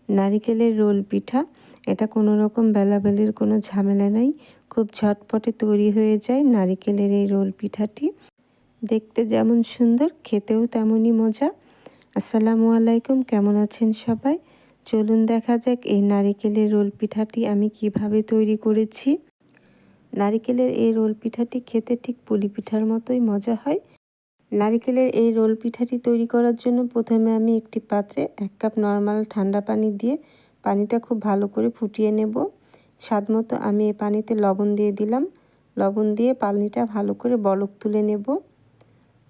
নারিকেলের রোল পিঠা, এটা কোনো রকম বেলাবেলির কোনো ঝামেলা নেই, খুব ঝটপটে তৈরি হয়ে যায় নারিকেলের এই রোল পিঠাটি। দেখতে যেমন সুন্দর, খেতেও তেমনই মজা। আসসালামু আলাইকুম, কেমন আছেন সবাই? চলুন দেখা যাক এই নারিকেলের রোল পিঠাটি আমি কিভাবে তৈরি করেছি। নারিকেলের এই রোল পিঠাটি খেতে ঠিক পুলি পিঠার মতোই মজা হয়। নারিকেলের এই রোল পিঠাটি তৈরি করার জন্য প্রথমে আমি একটি পাত্রে 1 কাপ নর্মাল ঠান্ডা পানি দিয়ে পানিটা খুব ভালো করে ফুটিয়ে নেব। স্বাদমতো আমি এই পানিতে লবণ দিয়ে দিলাম। লবণ দিয়ে পানিটা ভালো করে বলক তুলে নেব।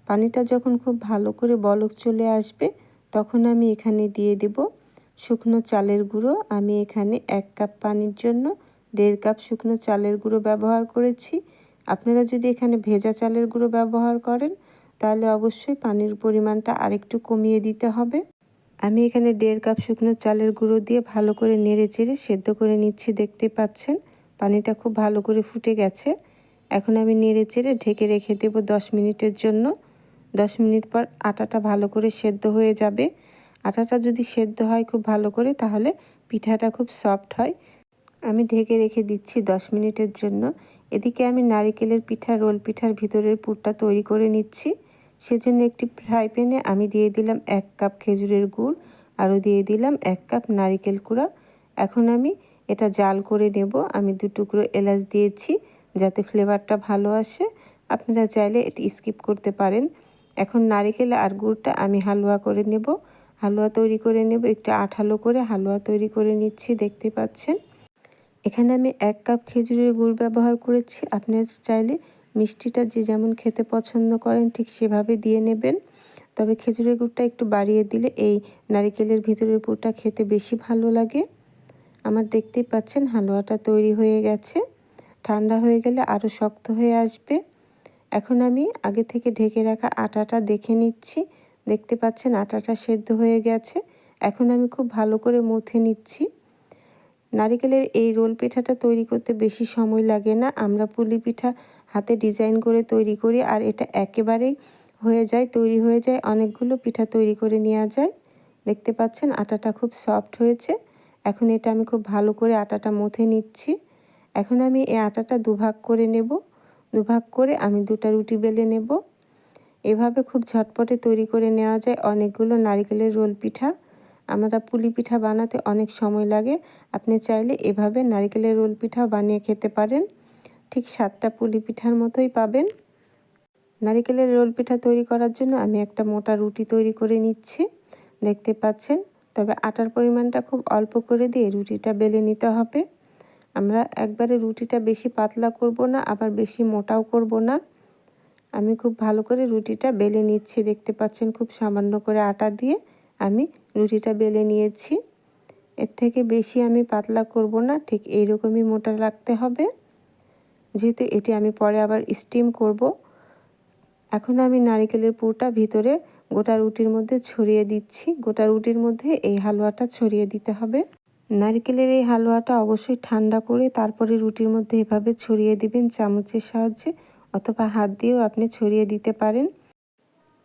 পানিটা যখন খুব ভালো করে বলক চলে আসবে, তখন আমি এখানে দিয়ে দেব শুকনো চালের গুঁড়ো। আমি এখানে 1 কাপ পানির জন্য 1.5 কাপ শুকনো চালের গুঁড়ো ব্যবহার করেছি। আপনারা যদি এখানে ভেজা চালের গুঁড়ো ব্যবহার করেন, তাহলে অবশ্যই পানির পরিমাণটা আরেকটু কমিয়ে দিতে হবে। আমি এখানে 1.5 কাপ শুকনো চালের গুঁড়ো দিয়ে ভালো করে নেড়েচেড়ে সেদ্ধ করে নিচ্ছি। দেখতে পাচ্ছেন পানিটা খুব ভালো করে ফুটে গেছে। এখন আমি নেড়েচেড়ে ঢেকে রেখে দেব 10 মিনিটের জন্য। 10 মিনিট পর আটাটা ভালো করে সেদ্ধ হয়ে যাবে। আটাটা যদি সেদ্ধ হয় খুব ভালো করে, তাহলে পিঠাটা খুব সফট হয়। আমি ঢেকে রেখে দিচ্ছি 10 মিনিটের জন্য। এদিকে আমি নারিকেলের পিঠা, রোল পিঠার ভিতরের পুরটা তৈরি করে নিচ্ছি। সেজন্য একটি ফ্রাই প্যানে আমি দিয়ে দিলাম 1 কাপ খেজুরের গুড়, আরও দিয়ে দিলাম 1 কাপ নারিকেল কুড়া। এখন আমি এটা জাল করে নেব। আমি 2 টুকরো এলাচ দিয়েছি যাতে ফ্লেভারটা ভালো আসে। আপনারা চাইলে এটি স্কিপ করতে পারেন। এখন নারিকেল আর গুড়টা আমি হালুয়া করে নেব। হালুয়া তৈরি করে নেব, একটু আঠালো করে হালুয়া তৈরি করে নিচ্ছি। দেখতে পাচ্ছেন এখানে আমি 1 কাপ খেজুরের গুড় ব্যবহার করেছি। আপনারা চাইলে মিষ্টিটা যে যেমন খেতে পছন্দ করেন ঠিক সেভাবে দিয়ে নেবেন। তবে খেজুরের গুড়টা একটু বাড়িয়ে দিলে এই নারিকেলের ভিতরের পুরটা খেতে বেশি ভালো লাগে। আমার দেখতেই পাচ্ছেন হালুয়াটা তৈরি হয়ে গেছে। ঠান্ডা হয়ে গেলে আরও শক্ত হয়ে আসবে। এখন আমি আগে থেকে ঢেকে রাখা আটাটা দেখে নিচ্ছি। দেখতে পাচ্ছেন আটাটা সেদ্ধ হয়ে গেছে। এখন আমি খুব ভালো করে মথে নিচ্ছি। নারিকেলের এই রোল পিঠাটা তৈরি করতে বেশি সময় লাগে না। আমরা পুলি পিঠা হাতে ডিজাইন করে তৈরি করি, আর এটা একেবারেই হয়ে যায়, তৈরি হয়ে যায়, অনেকগুলো পিঠা তৈরি করে নেওয়া যায়। দেখতে পাচ্ছেন আটাটা খুব সফট হয়েছে। এখন এটা আমি খুব ভালো করে আটাটা মথে নিচ্ছি। এখন আমি এই আটাটা দুভাগ করে নেব। দুভাগ করে আমি 2টা রুটি বেলে নেব। এভাবে খুব ঝটপটে তৈরি করে নেওয়া যায় অনেকগুলো নারিকেলের রোল পিঠা। আমরা পুলি পিঠা বানাতে অনেক সময় লাগে। আপনি চাইলে এভাবে নারিকেলের রোল পিঠাও বানিয়ে খেতে পারেন। ঠিক 7টা পুলি পিঠার মতোই পাবেন। নারিকেলের রোল পিঠা তৈরি করার জন্য আমি একটা মোটা রুটি তৈরি করে নিচ্ছি। দেখতে পাচ্ছেন, তবে আটার পরিমাণটা খুব অল্প করে দিয়ে রুটিটা বেলে নিতে হবে। আমরা একবারে রুটিটা বেশি পাতলা করব না, আবার বেশি মোটাও করব না। আমি খুব ভালো করে রুটিটা বেলে নিচ্ছি। দেখতে পাচ্ছেন খুব সামান্য করে আটা দিয়ে আমি রুটিটা বেলে নিয়েছি। এর থেকে বেশি আমি পাতলা করব না, ঠিক এইরকমই মোটা রাখতে হবে, যেহেতু এটি আমি পরে আবার স্টিম করব। এখন আমি নারিকেলের পুরটা ভিতরে গোটা রুটির মধ্যে ছড়িয়ে দিচ্ছি। গোটা রুটির মধ্যে এই হালুয়াটা ছড়িয়ে দিতে হবে। নারকেলের এই হালুয়াটা অবশ্যই ঠান্ডা করে তারপরে রুটির মধ্যে এভাবে ছড়িয়ে দিবেন চামচের সাহায্যে, অথবা হাত দিয়েও আপনি ছড়িয়ে দিতে পারেন।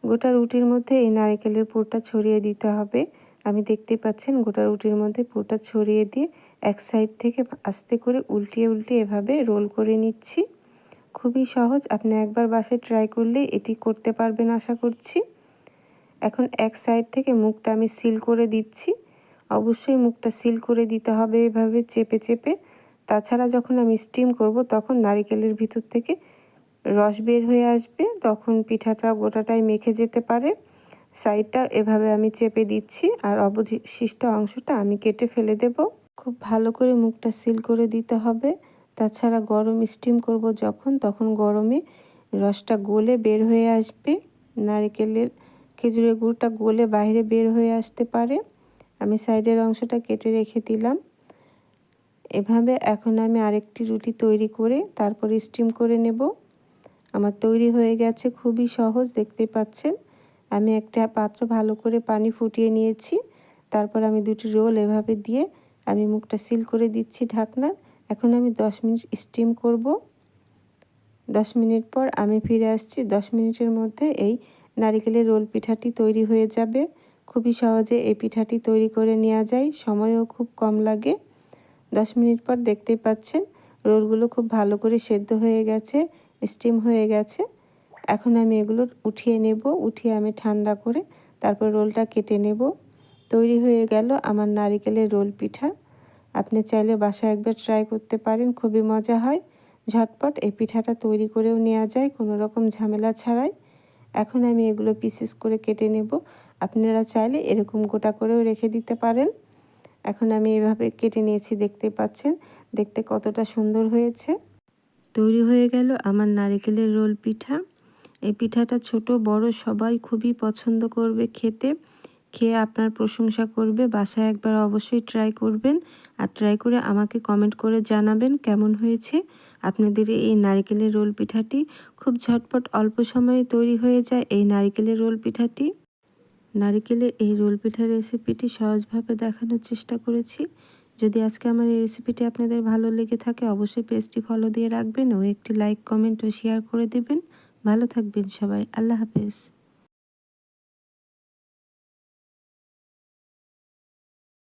গোটা রুটির মধ্যে এই নারকেলের পুরটা ছড়িয়ে দিতে হবে। আমি দেখতে পাচ্ছেন গোটা রুটির মধ্যে পুরটা ছড়িয়ে দিয়ে এক সাইড থেকে আস্তে করে উল্টিয়ে উল্টিয়ে এভাবে রোল করে নিচ্ছি। খুবই সহজ, আপনি একবার বাসায় ট্রাই করলে এটি করতে পারবেন আশা করছি। এখন এক সাইড থেকে মুখটা আমি সিল করে দিচ্ছি। অবশ্যই মুখটা সিল করে দিতে হবে এভাবে চেপে চেপে। তাছাড়া যখন আমি স্টিম করব তখন নারিকেলের ভিতর থেকে রস বের হয়ে আসবে, তখন পিঠাটা গোটাটাই মেখে যেতে পারে। সাইডটা এভাবে আমি চেপে দিচ্ছি, আর অবশিষ্ট অংশটা আমি কেটে ফেলে দেব। খুব ভালো করে মুখটা সিল করে দিতে হবে। তাছাড়া গরম স্টিম করব যখন, তখন গরমে রসটা গলে বের হয়ে আসবে। নারিকেলের খেজুরের গুড়টা গলে বাইরে বের হয়ে আসতে পারে। আমি সাইডের অংশটা কেটে রেখে দিলাম। এভাবে এখন আমি আরেকটি রুটি তৈরি করে তারপরে স্টিম করে নেব। আমার তৈরি হয়ে গেছে, খুবই সহজ। দেখতে পাচ্ছেন আমি একটা পাত্র ভালো করে পানি ফুটিয়ে নিয়েছি। তারপর আমি 2টি রোল এভাবে দিয়ে আমি মুখটা সিল করে দিচ্ছি ঢাকনার। এখন আমি 10 মিনিট স্টিম করব। 10 মিনিট পর আমি ফিরে আসছি। 10 মিনিটের মধ্যে এই নারিকেলের রোল পিঠাটি তৈরি হয়ে যাবে। খুবই সহজে এই পিঠাটি তৈরি করে নেওয়া যায়, সময়ও খুব কম লাগে। 10 মিনিট পর দেখতেই পাচ্ছেন রোলগুলো খুব ভালো করে সেদ্ধ হয়ে গেছে, স্টিম হয়ে গেছে। এখন আমি এগুলো উঠিয়ে নেব, উঠিয়ে আমি ঠান্ডা করে তারপর রোলটা কেটে নেব। তৈরি হয়ে গেল আমার নারিকেলের রোল পিঠা। আপনি চাইলে বাসায় একবার ট্রাই করতে পারেন, খুবই মজা হয়। ঝটপট এই পিঠাটা তৈরি করেও নেওয়া যায় কোনো রকম ঝামেলা ছাড়াই। এখন আমি এগুলো পিসেস করে কেটে নেব। আপনারা চাইলে এরকম গোটা করেও রেখে দিতে পারেন। এখন আমি এভাবে কেটে নিয়েছি, দেখতে পাচ্ছেন দেখতে কতটা সুন্দর হয়েছে। তৈরি হয়ে গেল আমার নারিকেলের রোল পিঠা। এই পিঠাটা ছোট বড় সবাই খুবই পছন্দ করবে খেতে, খেয়ে আপনার প্রশংসা করবে। বাসায় একবার অবশ্যই ট্রাই করবেন, আর ট্রাই করে আমাকে কমেন্ট করে জানাবেন কেমন হয়েছে। আপনাদের এই নারিকেলের রোল পিঠাটি খুব ঝটপট অল্প সময়ে তৈরি হয়ে যায়। এই নারিকেলের রোল পিঠাটি, নারিকেলের এই রোল পিঠার রেসিপিটি সহজভাবে দেখানোর চেষ্টা করেছি। যদি আজকে আমার এই রেসিপিটি আপনাদের ভালো লেগে থাকে অবশ্যই পেজটি ফলো দিয়ে রাখবেন ও একটি লাইক কমেন্ট ও শেয়ার করে দেবেন। ভালো থাকবেন সবাই। আল্লাহ হাফেজ।